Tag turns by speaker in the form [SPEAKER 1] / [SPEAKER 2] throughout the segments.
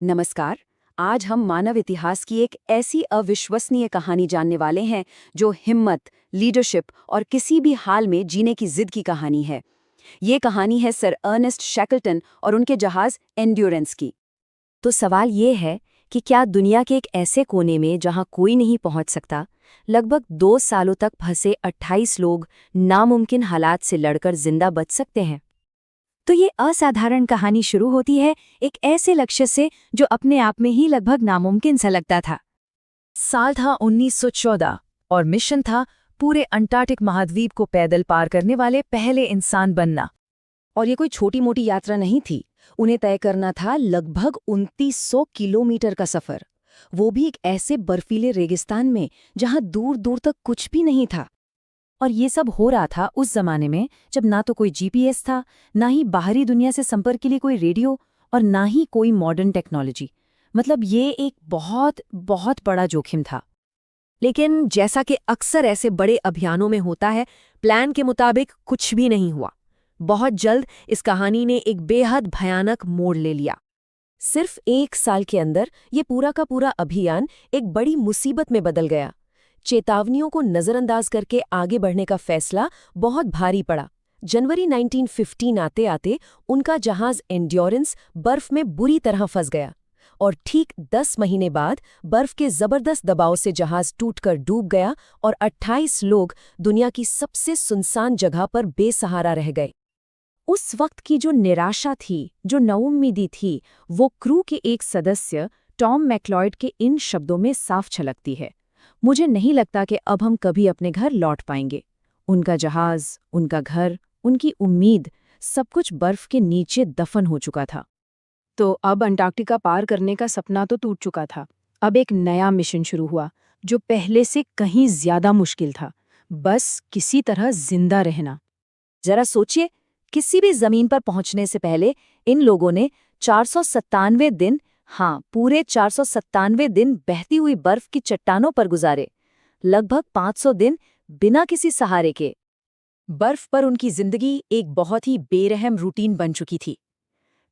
[SPEAKER 1] नमस्कार। आज हम मानव इतिहास की एक ऐसी अविश्वसनीय कहानी जानने वाले हैं जो हिम्मत, लीडरशिप और किसी भी हाल में जीने की जिद की कहानी है। ये कहानी है सर अर्नेस्ट शैकल्टन और उनके जहाज एंड्योरेंस की। तो सवाल ये है कि क्या दुनिया के एक ऐसे कोने में जहां कोई नहीं पहुंच सकता, लगभग 2 सालों तक फंसे 28 लोग नामुमकिन हालात से लड़कर जिंदा बच सकते हैं? तो ये असाधारण कहानी शुरू होती है एक ऐसे लक्ष्य से जो अपने आप में ही लगभग नामुमकिन सा लगता था। साल था 1914 और मिशन था पूरे अंटार्कटिक महाद्वीप को पैदल पार करने वाले पहले इंसान बनना। और ये कोई छोटी मोटी यात्रा नहीं थी। उन्हें तय करना था लगभग 2900 किलोमीटर का सफर, वो भी एक ऐसे बर्फीले रेगिस्तान में जहां दूर दूर तक कुछ भी नहीं था। और ये सब हो रहा था उस जमाने में जब ना तो कोई जीपीएस था, ना ही बाहरी दुनिया से संपर्क के लिए कोई रेडियो, और ना ही कोई मॉडर्न टेक्नोलॉजी। मतलब ये एक बहुत बहुत बड़ा जोखिम था। लेकिन जैसा कि अक्सर ऐसे बड़े अभियानों में होता है, प्लान के मुताबिक कुछ भी नहीं हुआ। बहुत जल्द इस कहानी ने एक बेहद भयानक मोड़ ले लिया। सिर्फ 1 साल के अंदर ये पूरा का पूरा अभियान एक बड़ी मुसीबत में बदल गया। चेतावनियों को नजरअंदाज करके आगे बढ़ने का फैसला बहुत भारी पड़ा। जनवरी 1915 आते आते उनका जहाज एंड्योरेंस बर्फ में बुरी तरह फंस गया और ठीक 10 महीने बाद बर्फ के जबरदस्त दबाव से जहाज टूटकर डूब गया और 28 लोग दुनिया की सबसे सुनसान जगह पर बेसहारा रह गए। उस वक्त की जो निराशा थी, जो नाउम्मीदी थी, वो क्रू के एक सदस्य टॉम मैक्लॉयड के इन शब्दों में साफ झलकती है। मुझे नहीं लगता कि अब हम कभी अपने घर लौट पाएंगे। उनका जहाज, उनका घर, उनकी उम्मीद, सब कुछ बर्फ के नीचे दफन हो चुका था। तो अब अंटार्कटिका पार करने का सपना तो टूट चुका था। अब एक नया मिशन शुरू हुआ जो पहले से कहीं ज्यादा मुश्किल था। बस किसी तरह जिंदा रहना। जरा सोचिए, किसी भी जमीन पर पहुंचने से पहले इन लोगों ने 497 दिन, हाँ पूरे 497 दिन बहती हुई बर्फ की चट्टानों पर गुजारे। लगभग 500 दिन बिना किसी सहारे के। बर्फ पर उनकी जिंदगी एक बहुत ही बेरहम रूटीन बन चुकी थी।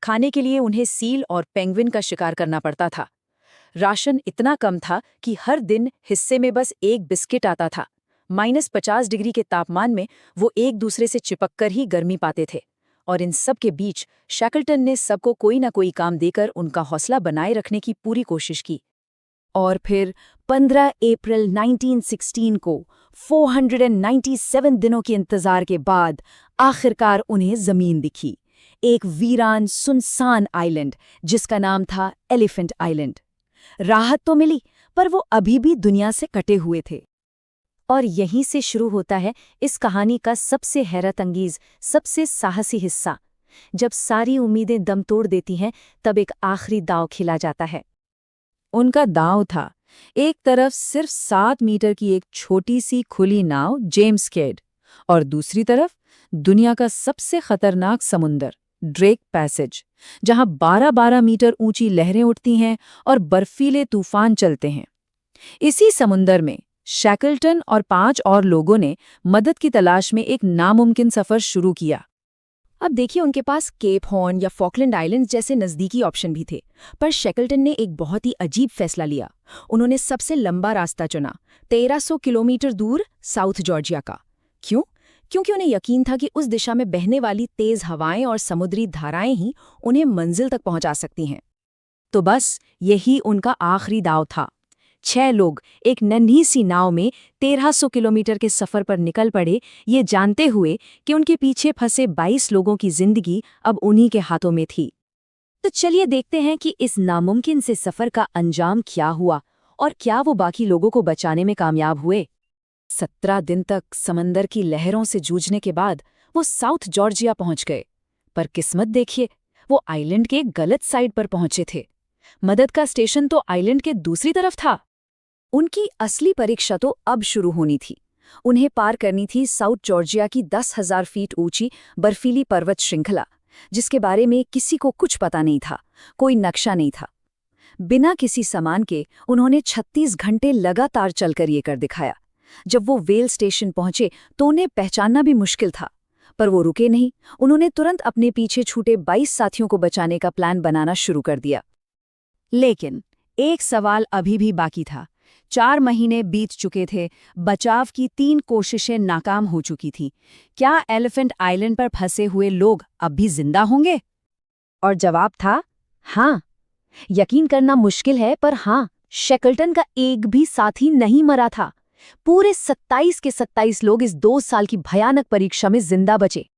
[SPEAKER 1] खाने के लिए उन्हें सील और पेंगुइन का शिकार करना पड़ता था। राशन इतना कम था कि हर दिन हिस्से में बस एक बिस्किट आता था। -50 डिग्री के तापमान में वो एक दूसरे से चिपककर ही गर्मी पाते थे। और इन सब के बीच शैकल्टन ने सबको कोई ना कोई काम देकर उनका हौसला बनाए रखने की पूरी कोशिश की। और फिर 15 अप्रैल 1916 को 497 दिनों के इंतजार के बाद आखिरकार उन्हें जमीन दिखी। एक वीरान सुनसान आइलैंड जिसका नाम था एलिफेंट आइलैंड। राहत तो मिली, पर वो अभी भी दुनिया से कटे हुए थे। और यहीं से शुरू होता है इस कहानी का सबसे हैरतअंगेज, सबसे साहसी हिस्सा। जब सारी उम्मीदें दम तोड़ देती हैं, तब एक आखिरी दांव खिला जाता है। उनका दांव था एक तरफ सिर्फ 7 मीटर की एक छोटी सी खुली नाव जेम्स कैड, और दूसरी तरफ दुनिया का सबसे खतरनाक समुंदर ड्रेक पैसेज, जहां 12-12 मीटर ऊंची लहरें उठती हैं और बर्फीले तूफान चलते हैं। इसी समुंदर में शैकल्टन और 5 और लोगों ने मदद की तलाश में एक नामुमकिन सफर शुरू किया। अब देखिए, उनके पास केप हॉर्न या फॉकलैंड आइलैंड्स जैसे नज़दीकी ऑप्शन भी थे, पर शैकल्टन ने एक बहुत ही अजीब फैसला लिया। उन्होंने सबसे लंबा रास्ता चुना, 1300 किलोमीटर दूर साउथ जॉर्जिया का। क्यों? क्योंकि उन्हें यकीन था कि उस दिशा में बहने वाली तेज हवाएं और समुद्री धाराएं ही उन्हें मंजिल तक पहुंचा सकती हैं। तो बस यही उनका आखिरी दांव था। 6 लोग एक नन्ही सी नाव में 1300 किलोमीटर के सफर पर निकल पड़े, ये जानते हुए कि उनके पीछे फंसे 22 लोगों की जिंदगी अब उन्हीं के हाथों में थी। तो चलिए देखते हैं कि इस नामुमकिन से सफर का अंजाम क्या हुआ और क्या वो बाकी लोगों को बचाने में कामयाब हुए। 17 दिन तक समंदर की लहरों से जूझने के बाद वो साउथ जॉर्जिया पहुंच गए। पर किस्मत देखिए, वो आइलैंड के गलत साइड पर पहुंचे थे। मदद का स्टेशन तो आइलैंड के दूसरी तरफ था। उनकी असली परीक्षा तो अब शुरू होनी थी। उन्हें पार करनी थी साउथ जॉर्जिया की 10,000 फीट ऊंची बर्फीली पर्वत श्रृंखला, जिसके बारे में किसी को कुछ पता नहीं था, कोई नक्शा नहीं था। बिना किसी सामान के उन्होंने 36 घंटे लगातार चलकर ये कर दिखाया। जब वो वेल स्टेशन पहुंचे तो उन्हें पहचानना भी मुश्किल था, पर वो रुके नहीं। उन्होंने तुरंत अपने पीछे छूटे 22 साथियों को बचाने का प्लान बनाना शुरू कर दिया। लेकिन एक सवाल अभी भी बाकी था। 4 महीने बीत चुके थे, बचाव की 3 कोशिशें नाकाम हो चुकी थीं। क्या एलिफेंट आइलैंड पर फंसे हुए लोग अब भी जिंदा होंगे?
[SPEAKER 2] और जवाब था हाँ। यकीन करना मुश्किल है, पर हाँ, शेकल्टन का एक भी साथी नहीं मरा था। पूरे 27 के 27 लोग इस 2 साल की भयानक परीक्षा में जिंदा बचे।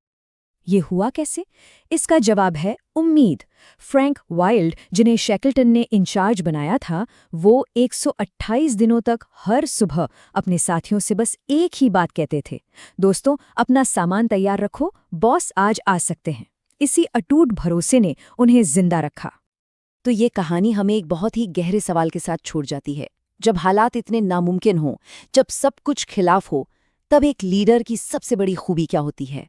[SPEAKER 1] ये हुआ कैसे? इसका जवाब है उम्मीद। फ्रैंक वाइल्ड, जिन्हें शेकल्टन ने इंचार्ज बनाया था, वो 128 दिनों तक हर सुबह अपने साथियों से बस एक ही बात कहते थे, दोस्तों, अपना सामान तैयार रखो, बॉस आज आ सकते हैं। इसी अटूट भरोसे ने उन्हें जिंदा रखा। तो ये कहानी हमें एक बहुत ही गहरे सवाल के साथ छोड़ जाती है। जब हालात इतने नामुमकिन हों, जब सब कुछ खिलाफ हो, तब एक लीडर की सबसे बड़ी खूबी क्या होती है?